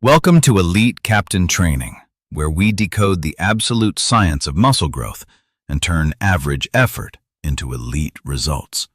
Welcome to Elite Captain Training, where we decode the absolute science of muscle growth and turn average effort into elite results.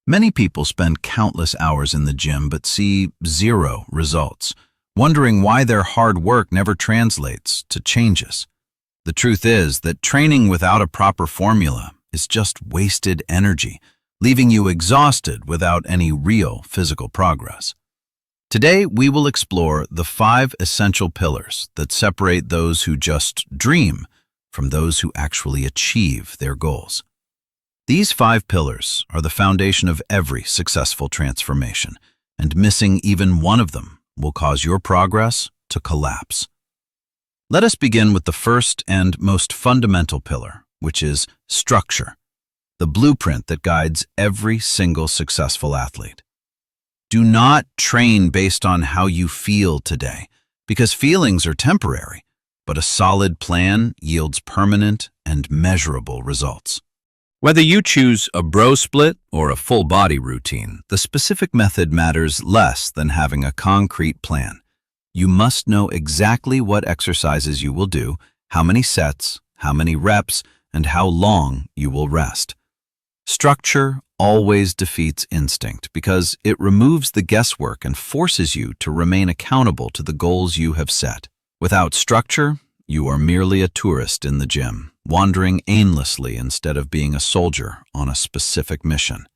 Many people spend countless hours in the gym but see zero results, wondering why their hard work never translates to changes. The truth is that training without a proper formula is just wasted energy, leaving you exhausted without any real physical progress. Today, we will explore the 5 essential pillars that separate those who just dream from those who actually achieve their goals. These 5 pillars are the foundation of every successful transformation, and missing even one of them will cause your progress to collapse. Let us begin with the first and most fundamental pillar, which is structure, the blueprint that guides every single successful athlete. Do not train based on how you feel today, because feelings are temporary, but a solid plan yields permanent and measurable results. Whether you choose a bro split or a full body routine, the specific method matters less than having a concrete plan. You must know exactly what exercises you will do, how many sets, how many reps, and how long you will rest. Structure always defeats instinct because it removes the guesswork and forces you to remain accountable to the goals you have set. Without structure, you are merely a tourist in the gym, wandering aimlessly instead of being a soldier on a specific mission.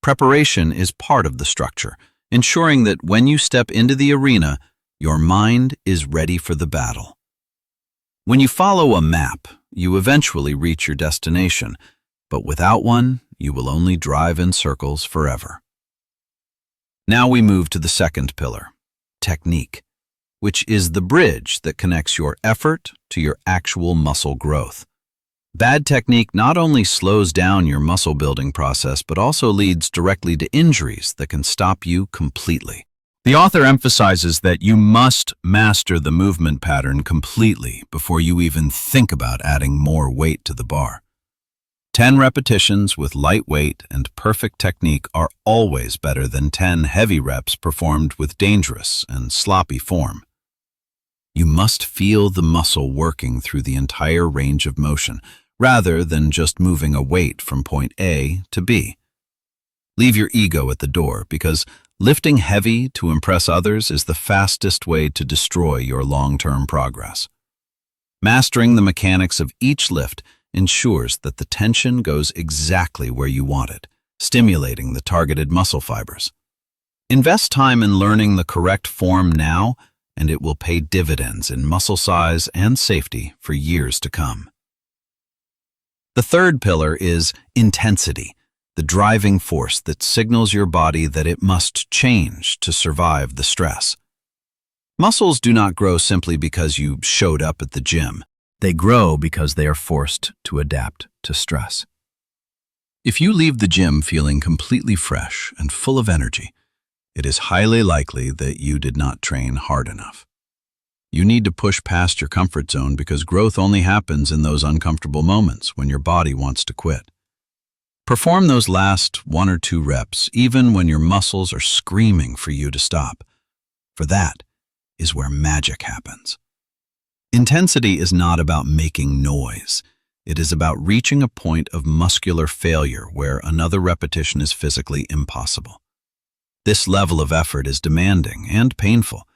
Preparation is part of the structure, ensuring that when you step into the arena, your mind is ready for the battle. When you follow a map, you eventually reach your destination, but without one, you will only drive in circles forever. Now we move to the second pillar, technique, which is the bridge that connects your effort to your actual muscle growth. Bad technique not only slows down your muscle building process, but also leads directly to injuries that can stop you completely. The author emphasizes that you must master the movement pattern completely before you even think about adding more weight to the bar. 10 repetitions with light weight and perfect technique are always better than 10 heavy reps performed with dangerous and sloppy form. You must feel the muscle working through the entire range of motion, rather than just moving a weight from point A to B. Leave your ego at the door, because lifting heavy to impress others is the fastest way to destroy your long-term progress. Mastering the mechanics of each lift ensures that the tension goes exactly where you want it, stimulating the targeted muscle fibers. Invest time in learning the correct form now, and it will pay dividends in muscle size and safety for years to come. The third pillar is intensity, the driving force that signals your body that it must change to survive the stress. Muscles do not grow simply because you showed up at the gym. They grow because they are forced to adapt to stress. If you leave the gym feeling completely fresh and full of energy, it is highly likely that you did not train hard enough. You need to push past your comfort zone because growth only happens in those uncomfortable moments when your body wants to quit. Perform those last 1 or 2 reps even when your muscles are screaming for you to stop, for that is where magic happens. Intensity is not about making noise. It is about reaching a point of muscular failure where another repetition is physically impossible. This level of effort is demanding and painful,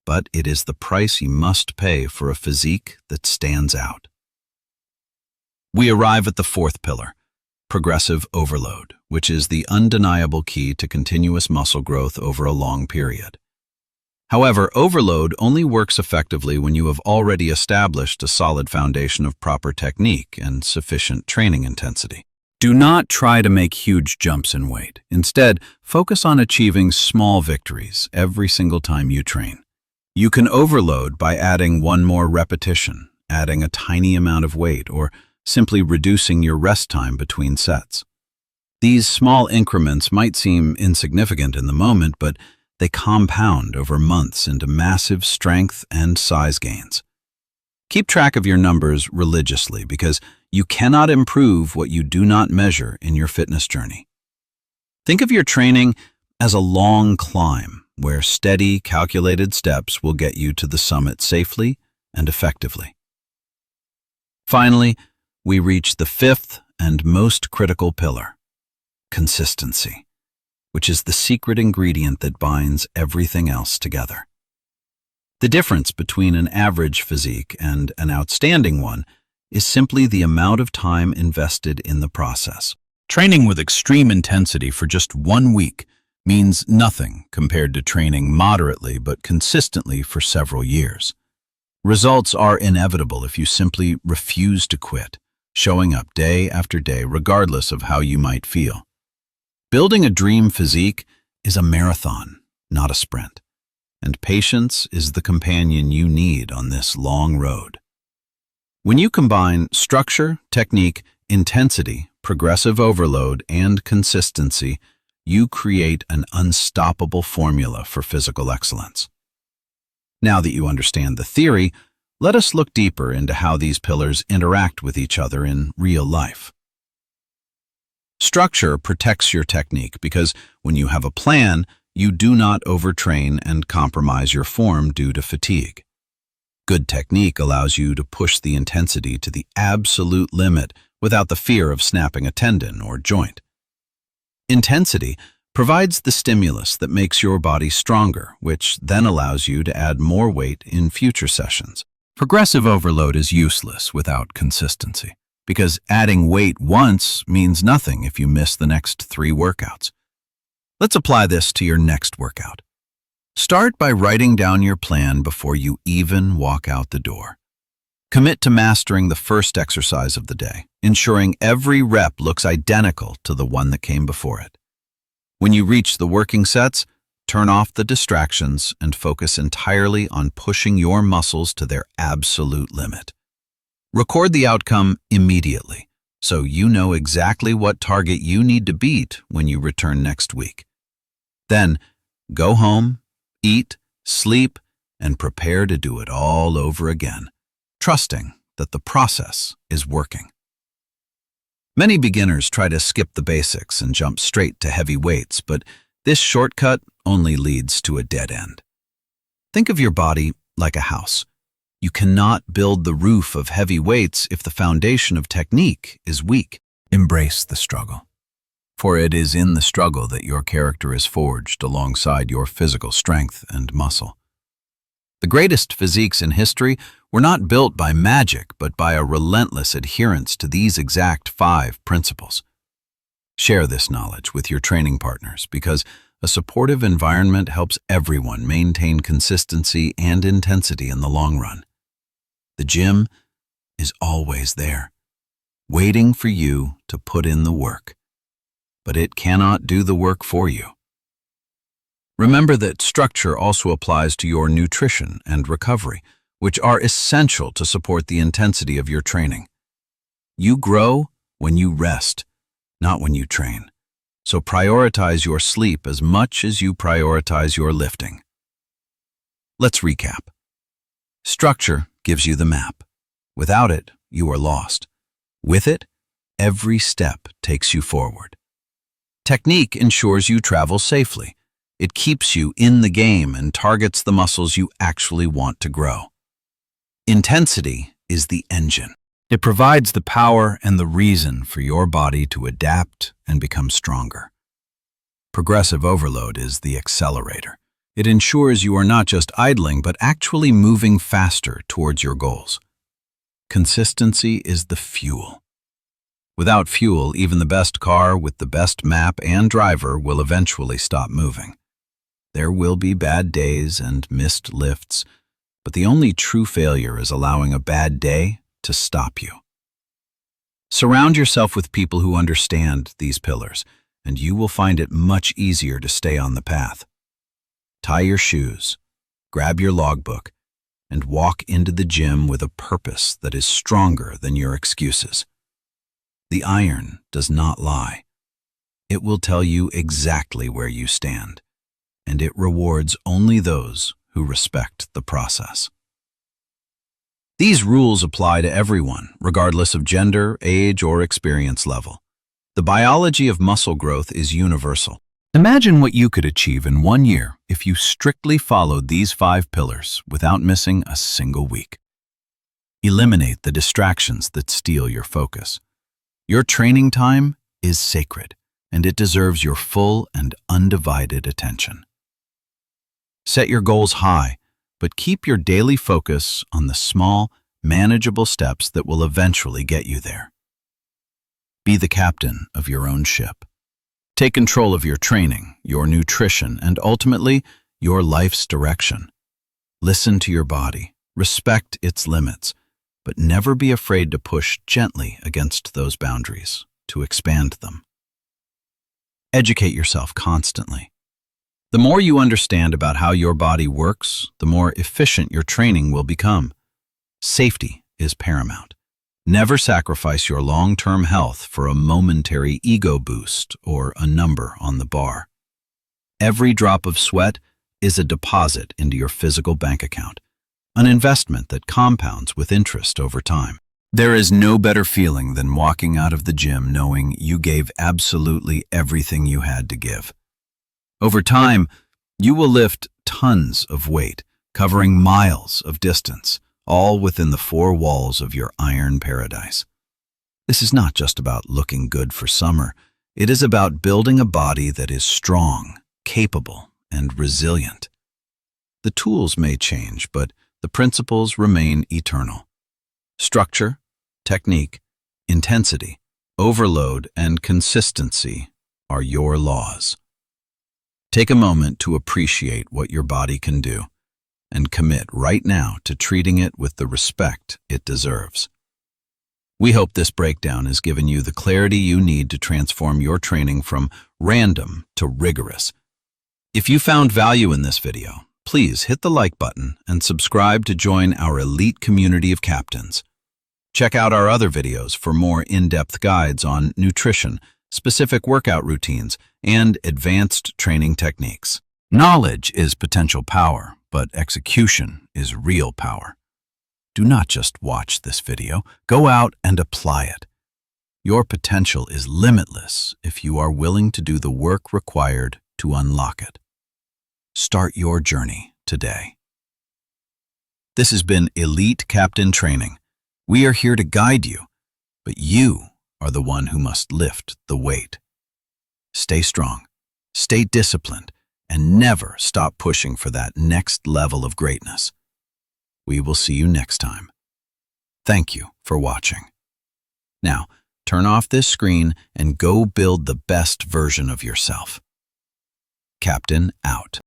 but it is the price you must pay for a physique that stands out. We arrive at the fourth pillar, progressive overload, which is the undeniable key to continuous muscle growth over a long period. However, overload only works effectively when you have already established a solid foundation of proper technique and sufficient training intensity. Do not try to make huge jumps in weight. Instead, focus on achieving small victories every single time you train. You can overload by adding 1 more repetition, adding a tiny amount of weight, or simply reducing your rest time between sets. These small increments might seem insignificant in the moment, but they compound over months into massive strength and size gains. Keep track of your numbers religiously because you cannot improve what you do not measure in your fitness journey. Think of your training as a long climb, where steady, calculated steps will get you to the summit safely and effectively. Finally, we reach the fifth and most critical pillar, consistency, which is the secret ingredient that binds everything else together. The difference between an average physique and an outstanding one is simply the amount of time invested in the process. Training with extreme intensity for just 1 week means nothing compared to training moderately but consistently for several years. Results are inevitable if you simply refuse to quit, showing up day after day regardless of how you might feel. Building a dream physique is a marathon, not a sprint, and patience is the companion you need on this long road. When you combine structure, technique, intensity, progressive overload, and consistency, you create an unstoppable formula for physical excellence. Now that you understand the theory, let us look deeper into how these pillars interact with each other in real life. Structure protects your technique because when you have a plan, you do not overtrain and compromise your form due to fatigue. Good technique allows you to push the intensity to the absolute limit without the fear of snapping a tendon or joint. Intensity provides the stimulus that makes your body stronger, which then allows you to add more weight in future sessions. Progressive overload is useless without consistency, because adding weight once means nothing if you miss the next 3 workouts. Let's apply this to your next workout. Start by writing down your plan before you even walk out the door. Commit to mastering the first exercise of the day, ensuring every rep looks identical to the one that came before it. When you reach the working sets, turn off the distractions and focus entirely on pushing your muscles to their absolute limit. Record the outcome immediately, so you know exactly what target you need to beat when you return next week. Then, go home, eat, sleep, and prepare to do it all over again, trusting that the process is working. Many beginners try to skip the basics and jump straight to heavy weights, but this shortcut only leads to a dead end. Think of your body like a house. You cannot build the roof of heavy weights if the foundation of technique is weak. Embrace the struggle, for it is in the struggle that your character is forged alongside your physical strength and muscle. The greatest physiques in history were not built by magic, but by a relentless adherence to these exact 5 principles. Share this knowledge with your training partners because a supportive environment helps everyone maintain consistency and intensity in the long run. The gym is always there, waiting for you to put in the work, but it cannot do the work for you. Remember that structure also applies to your nutrition and recovery, which are essential to support the intensity of your training. You grow when you rest, not when you train. So prioritize your sleep as much as you prioritize your lifting. Let's recap. Structure gives you the map. Without it, you are lost. With it, every step takes you forward. Technique ensures you travel safely. It keeps you in the game and targets the muscles you actually want to grow. Intensity is the engine. It provides the power and the reason for your body to adapt and become stronger. Progressive overload is the accelerator. It ensures you are not just idling, but actually moving faster towards your goals. Consistency is the fuel. Without fuel, even the best car with the best map and driver will eventually stop moving. There will be bad days and missed lifts, but the only true failure is allowing a bad day to stop you. Surround yourself with people who understand these pillars, and you will find it much easier to stay on the path. Tie your shoes, grab your logbook, and walk into the gym with a purpose that is stronger than your excuses. The iron does not lie. It will tell you exactly where you stand, and it rewards only those who respect the process. These rules apply to everyone, regardless of gender, age, or experience level. The biology of muscle growth is universal. Imagine what you could achieve in 1 year if you strictly followed these 5 pillars without missing a single week. Eliminate the distractions that steal your focus. Your training time is sacred, and it deserves your full and undivided attention. Set your goals high, but keep your daily focus on the small, manageable steps that will eventually get you there. Be the captain of your own ship. Take control of your training, your nutrition, and ultimately, your life's direction. Listen to your body, respect its limits, but never be afraid to push gently against those boundaries, to expand them. Educate yourself constantly. The more you understand about how your body works, the more efficient your training will become. Safety is paramount. Never sacrifice your long-term health for a momentary ego boost or a number on the bar. Every drop of sweat is a deposit into your physical bank account, an investment that compounds with interest over time. There is no better feeling than walking out of the gym knowing you gave absolutely everything you had to give. Over time, you will lift tons of weight, covering miles of distance, all within the 4 walls of your iron paradise. This is not just about looking good for summer. It is about building a body that is strong, capable, and resilient. The tools may change, but the principles remain eternal. Structure, technique, intensity, overload, and consistency are your laws. Take a moment to appreciate what your body can do, and commit right now to treating it with the respect it deserves. We hope this breakdown has given you the clarity you need to transform your training from random to rigorous. If you found value in this video, please hit the like button and subscribe to join our elite community of captains. Check out our other videos for more in-depth guides on nutrition, specific workout routines, and advanced training techniques. Knowledge is potential power, but execution is real power. Do not just watch this video, go out and apply it. Your potential is limitless if you are willing to do the work required to unlock it. Start your journey today. This has been Elite Captain Training. We are here to guide you, but you are the one who must lift the weight. Stay strong, stay disciplined, and never stop pushing for that next level of greatness. We will see you next time. Thank you for watching. Now, turn off this screen and go build the best version of yourself. Captain out.